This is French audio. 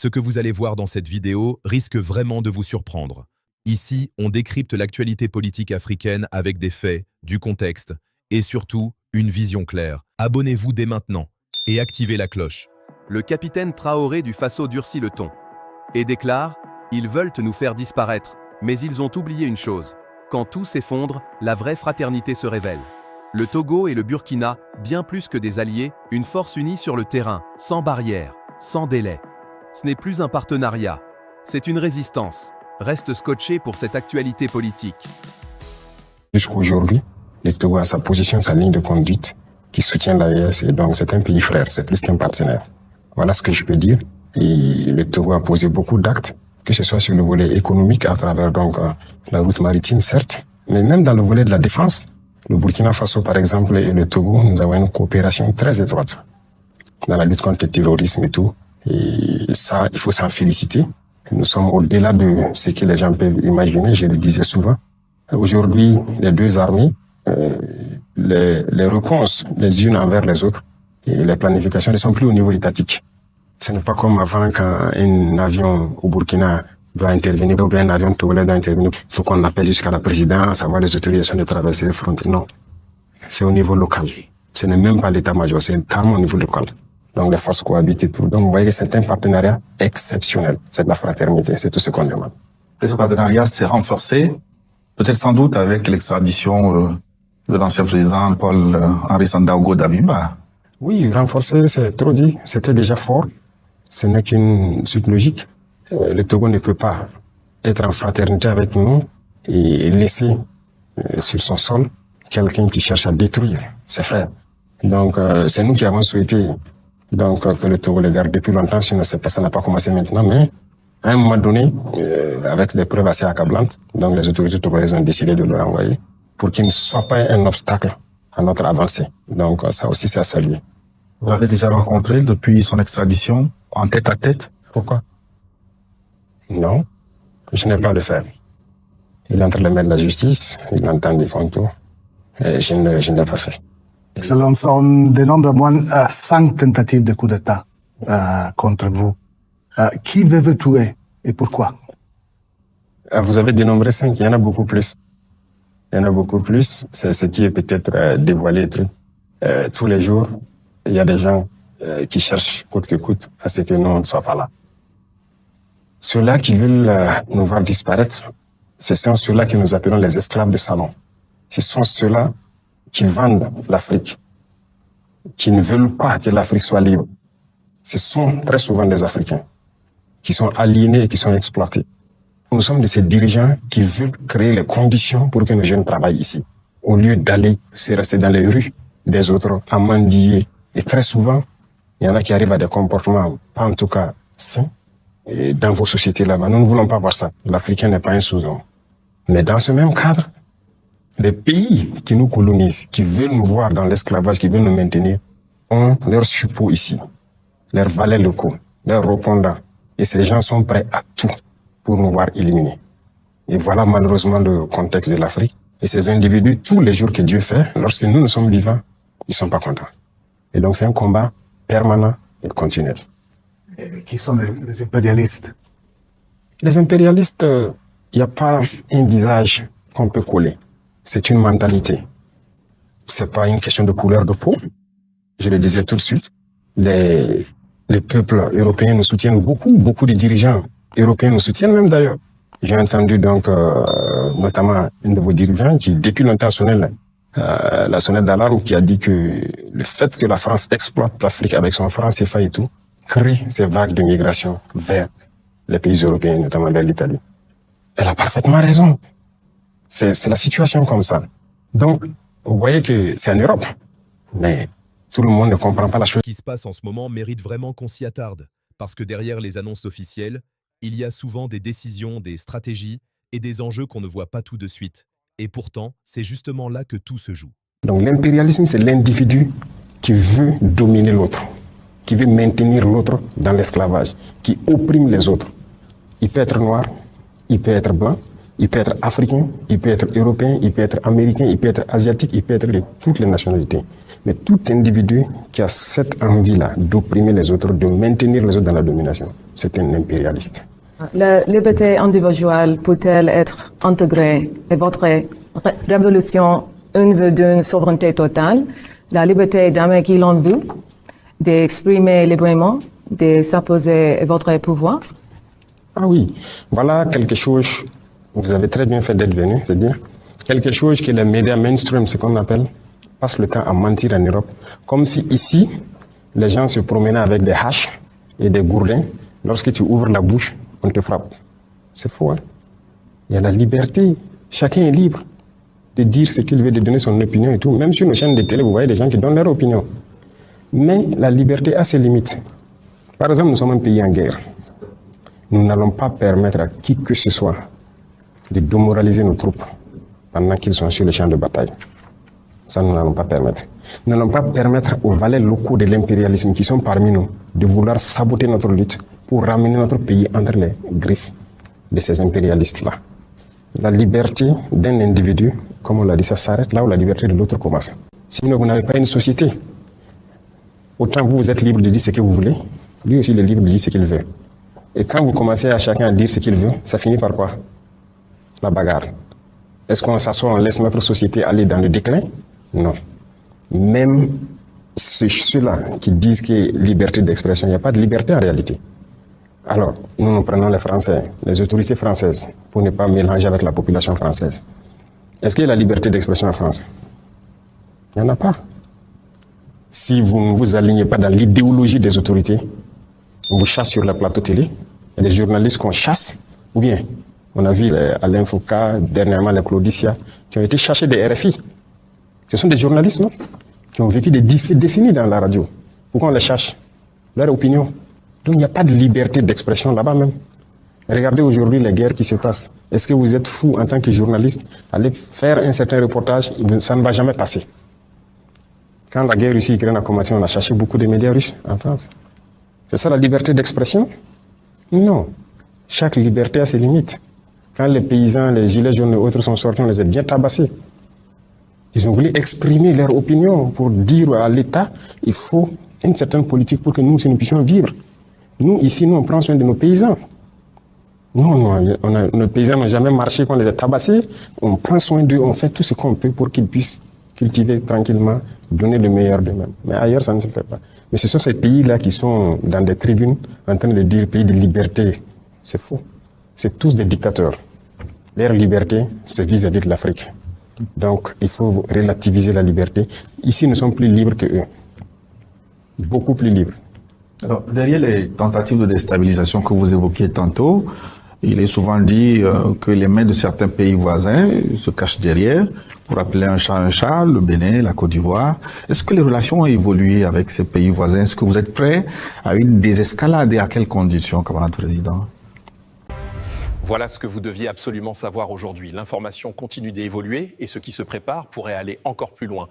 Ce que vous allez voir dans cette vidéo risque vraiment de vous surprendre. Ici, on décrypte l'actualité politique africaine avec des faits, du contexte et surtout, une vision claire. Abonnez-vous dès maintenant et activez la cloche. Le capitaine Traoré du Faso durcit le ton et déclare « Ils veulent nous faire disparaître, mais ils ont oublié une chose. Quand tout s'effondre, la vraie fraternité se révèle. » Le Togo et le Burkina, bien plus que des alliés, une force unie sur le terrain, sans barrière, sans délai. Ce n'est plus un partenariat, c'est une résistance. Reste scotché pour cette actualité politique. Jusqu'aujourd'hui, le Togo a sa position, sa ligne de conduite qui soutient l'AES et donc c'est un pays frère, c'est plus qu'un partenaire. Voilà ce que je peux dire. Et le Togo a posé beaucoup d'actes, que ce soit sur le volet économique à travers donc la route maritime, certes, mais même dans le volet de la défense. Le Burkina Faso, par exemple, et le Togo, nous avons une coopération très étroite dans la lutte contre le terrorisme et tout. Et ça, il faut s'en féliciter. Nous sommes au-delà de ce que les gens peuvent imaginer, je le disais souvent. Aujourd'hui, les deux armées, les réponses les unes envers les autres et les planifications ne sont plus au niveau étatique. Ce n'est pas comme avant quand un avion au Burkina doit intervenir ou bien un avion togolais doit intervenir. Il faut qu'on appelle jusqu'à la présidence, avoir les autorisations de traverser les frontières. Non, c'est au niveau local. Ce n'est même pas l'état-major, c'est carrément au niveau local. Donc les forces cohabitent et tout. Donc vous voyez que c'est un partenariat exceptionnel. C'est de la fraternité, c'est tout ce qu'on demande. Et ce partenariat s'est renforcé, peut-être sans doute avec l'extradition de l'ancien président Paul-Henri Sandaogo Damiba. Oui, renforcé, c'est trop dit. C'était déjà fort. Ce n'est qu'une suite logique. Le Togo ne peut pas être en fraternité avec nous et laisser sur son sol quelqu'un qui cherche à détruire ses frères. Donc c'est nous qui avons souhaité que le Togo le garde depuis longtemps, sinon ça n'a pas commencé maintenant, mais à un moment donné, avec des preuves assez accablantes, donc les autorités togolaises ont décidé de le renvoyer pour qu'il ne soit pas un obstacle à notre avancée. Donc ça aussi c'est à saluer. Vous l'avez déjà rencontré depuis son extradition en tête à tête? Pourquoi? Non, je n'ai pas à le faire. Il est entre les mains de la justice, il entend des fantômes, et je ne l'ai pas fait. Excellence, on dénombre au moins 5 tentatives de coup d'État contre vous. Qui veut vous tuer et pourquoi? Vous avez dénombré 5, il y en a beaucoup plus. Il y en a beaucoup plus, c'est ce qui est peut-être dévoilé. Tous les jours, il y a des gens qui cherchent coûte que coûte à ce que nous ne soyons pas là. Ceux-là qui veulent nous voir disparaître, ce sont ceux-là que nous appelons les esclaves de salon. Ce sont ceux-là qui vendent l'Afrique, qui ne veulent pas que l'Afrique soit libre. Ce sont très souvent des Africains qui sont aliénés et qui sont exploités. Nous sommes de ces dirigeants qui veulent créer les conditions pour que nos jeunes travaillent ici, au lieu d'aller se rester dans les rues des autres à mendier. Et très souvent, il y en a qui arrivent à des comportements, pas en tout cas sains, et dans vos sociétés là-bas. Nous ne voulons pas voir ça. L'Africain n'est pas un sous-homme. Mais dans ce même cadre, les pays qui nous colonisent, qui veulent nous voir dans l'esclavage, qui veulent nous maintenir, ont leurs suppôts ici, leurs valets locaux, leurs répondants. Et ces gens sont prêts à tout pour nous voir éliminés. Et voilà malheureusement le contexte de l'Afrique. Et ces individus, tous les jours que Dieu fait, lorsque nous sommes vivants, ils ne sont pas contents. Et donc c'est un combat permanent et continuel. Et qui sont les impérialistes? Les impérialistes, il n'y a pas un visage qu'on peut coller. C'est une mentalité. C'est pas une question de couleur de peau. Je le disais tout de suite. Les peuples européens nous soutiennent beaucoup. Beaucoup de dirigeants européens nous soutiennent même d'ailleurs. J'ai entendu donc notamment un de vos dirigeants qui depuis longtemps sonnait la sonnette d'alarme, qui a dit que le fait que la France exploite l'Afrique avec son franc CFA et tout crée ces vagues de migration vers les pays européens, notamment vers l'Italie. Elle a parfaitement raison. C'est la situation comme ça. Donc, vous voyez que c'est en Europe, mais tout le monde ne comprend pas la chose. Ce qui se passe en ce moment mérite vraiment qu'on s'y attarde, parce que derrière les annonces officielles, il y a souvent des décisions, des stratégies et des enjeux qu'on ne voit pas tout de suite. Et pourtant, c'est justement là que tout se joue. Donc l'impérialisme, c'est l'individu qui veut dominer l'autre, qui veut maintenir l'autre dans l'esclavage, qui opprime les autres. Il peut être noir, il peut être blanc, il peut être africain, il peut être européen, il peut être américain, il peut être asiatique, il peut être de toutes les nationalités. Mais tout individu qui a cette envie-là d'opprimer les autres, de maintenir les autres dans la domination, c'est un impérialiste. La liberté individuelle peut-elle être intégrée et votre révolution une veut d'une souveraineté totale, la liberté d'aimer qui l'on veut, d'exprimer librement, de s'opposer à votre pouvoir? Ah oui, voilà quelque chose, vous avez très bien fait d'être venu, c'est-à-dire quelque chose que les médias mainstream, ce qu'on appelle, passent le temps à mentir en Europe, comme si ici, les gens se promenaient avec des haches et des gourdins. Lorsque tu ouvres la bouche, on te frappe. C'est faux, hein? Il y a la liberté, chacun est libre de dire ce qu'il veut, de donner son opinion et tout. Même sur nos chaînes de télé, vous voyez des gens qui donnent leur opinion. Mais la liberté a ses limites. Par exemple, nous sommes un pays en guerre. Nous n'allons pas permettre à qui que ce soit de démoraliser nos troupes pendant qu'ils sont sur le champ de bataille. Ça, nous n'allons pas permettre. Nous n'allons pas permettre aux valets locaux de l'impérialisme qui sont parmi nous de vouloir saboter notre lutte pour ramener notre pays entre les griffes de ces impérialistes-là. La liberté d'un individu, comme on l'a dit, ça s'arrête là où la liberté de l'autre commence. Sinon, vous n'avez pas une société. Autant vous êtes libre de dire ce que vous voulez, lui aussi il est libre de dire ce qu'il veut. Et quand vous commencez à chacun à dire ce qu'il veut, ça finit par quoi? La bagarre. Est-ce qu'on s'assoit, on laisse notre société aller dans le déclin? Non. Même ceux-là qui disent qu'il y a liberté d'expression, il n'y a pas de liberté en réalité. Alors, nous prenons les Français, les autorités françaises, pour ne pas mélanger avec la population française. Est-ce qu'il y a la liberté d'expression en France? Il n'y en a pas. Si vous ne vous alignez pas dans l'idéologie des autorités, on vous chasse sur le plateau télé, il y a des journalistes qu'on chasse, ou bien, on a vu Alain Foucault, dernièrement les Claudicia, qui ont été chassés des RFI. Ce sont des journalistes, non? Qui ont vécu des décennies dans la radio. Pourquoi on les cherche? Leur opinion. Donc il n'y a pas de liberté d'expression là-bas même. Regardez aujourd'hui les guerres qui se passent. Est-ce que vous êtes fou en tant que journaliste aller faire un certain reportage? Ça ne va jamais passer. Quand la guerre Russie-Ukraine a commencé, on a cherché beaucoup de médias russes en France. C'est ça la liberté d'expression? Non. Chaque liberté a ses limites. Quand les paysans, les gilets jaunes et autres sont sortis, on les a bien tabassés. Ils ont voulu exprimer leur opinion pour dire à l'État, il faut une certaine politique pour que nous puissions vivre. Nous, ici, on prend soin de nos paysans. Non, nos paysans n'ont jamais marché quand on les a tabassés. On prend soin d'eux, on fait tout ce qu'on peut pour qu'ils puissent cultiver tranquillement, donner le meilleur d'eux-mêmes. Mais ailleurs, ça ne se fait pas. Mais ce sont ces pays-là qui sont dans des tribunes en train de dire pays de liberté. C'est faux. C'est tous des dictateurs. Leur liberté, c'est vis-à-vis de l'Afrique. Donc, il faut relativiser la liberté. Ici, nous sommes plus libres que eux. Beaucoup plus libres. Alors, derrière les tentatives de déstabilisation que vous évoquiez tantôt, il est souvent dit que les mains de certains pays voisins se cachent derrière pour appeler un chat, le Bénin, la Côte d'Ivoire. Est-ce que les relations ont évolué avec ces pays voisins? Est-ce que vous êtes prêts à une désescalade et à quelles conditions, camarade président? Voilà ce que vous deviez absolument savoir aujourd'hui. L'information continue d'évoluer et ce qui se prépare pourrait aller encore plus loin.